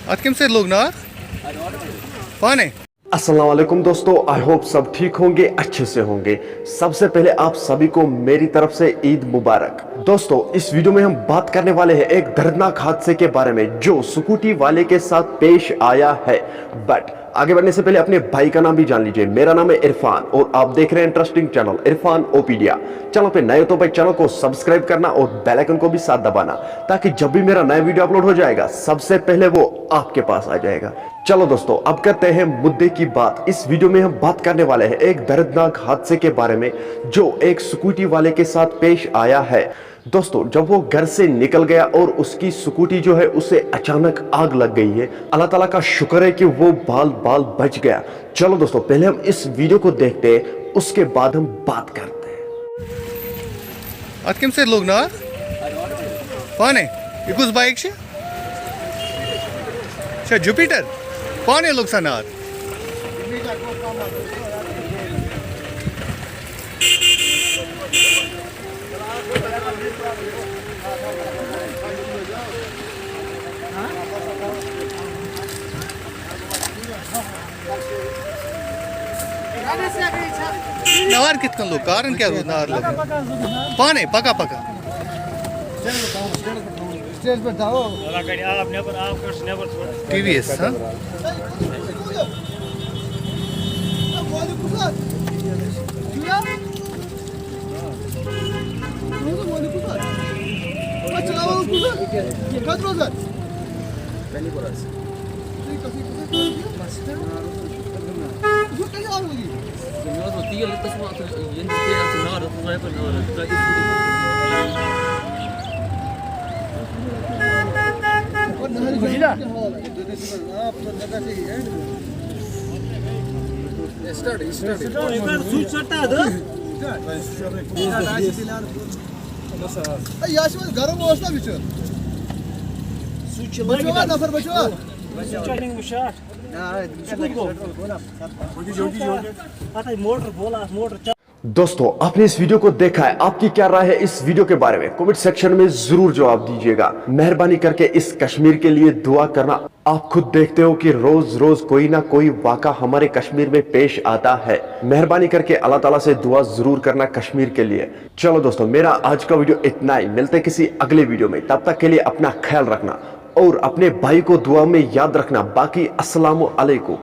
At kim se log na? कौन है? अस्सलाम वालेकुम दोस्तों, आई होप सब ठीक होंगे, अच्छे से होंगे। सबसे पहले आप सभी को मेरी तरफ से ईद मुबारक। दोस्तों, इस वीडियो में हम बात करने वाले हैं एक दर्दनाक हादसे के बारे में जो स्कूटी वाले के साथ पेश आया है। बट आगे बढ़ने से पहले अपने भाई का नाम भी जान लीजिए। मेरा नाम है इरफान और आप देख रहे हैं इंटरेस्टिंग चैनल इरफान ओपीडिया। चैनल पे नए हो तो भाई चैनल को सब्सक्राइब करना और बेल आइकन को भी साथ दबाना, ताकि जब भी मेरा नया वीडियो अपलोड हो जाएगा सबसे पहले वो आपके पास आ जाएगा। चलो दोस्तों, अब करते हैं मुद्दे की बात। इस वीडियो में हम बात करने वाले हैं एक दर्दनाक हादसे के बारे में जो एक स्कूटी वाले के साथ पेश आया है। दोस्तों, जब वो घर से निकल गया और उसकी स्कूटी जो है उसे अचानक आग लग गई है। अल्लाह ताला का शुक्र है कि वो बाल बाल बच गया। चलो दोस्तों, पहले हम इस वीडियो को देखते हैं, उसके बाद हम बात करते हैं। At kim se log na? कौन है? इकुस बाइक से? अच्छा जुपिटर? कौन है लोग सनात? नवार कितना लोग कारण क्या रोज नवार लोग कौन है? पका पका स्टेज पे जाओ। टीवीएस हाँ गरम ना बिचर नफर बचो दोस्तों, आपने इस वीडियो को देखा है, आपकी क्या राय है इस वीडियो के बारे में? कमेंट सेक्शन में जरूर जवाब दीजिएगा। मेहरबानी करके इस कश्मीर के लिए दुआ करना। आप खुद देखते हो कि रोज रोज कोई ना कोई वाक़ा हमारे कश्मीर में पेश आता है। मेहरबानी करके अल्लाह ताला से दुआ जरूर करना कश्मीर के लिए। चलो दोस्तों, मेरा आज का वीडियो इतना ही। मिलते हैं किसी अगले वीडियो में, तब तक के लिए अपना ख्याल रखना और अपने भाई को दुआ में याद रखना। बाकी अस्सलामु अलैकुम।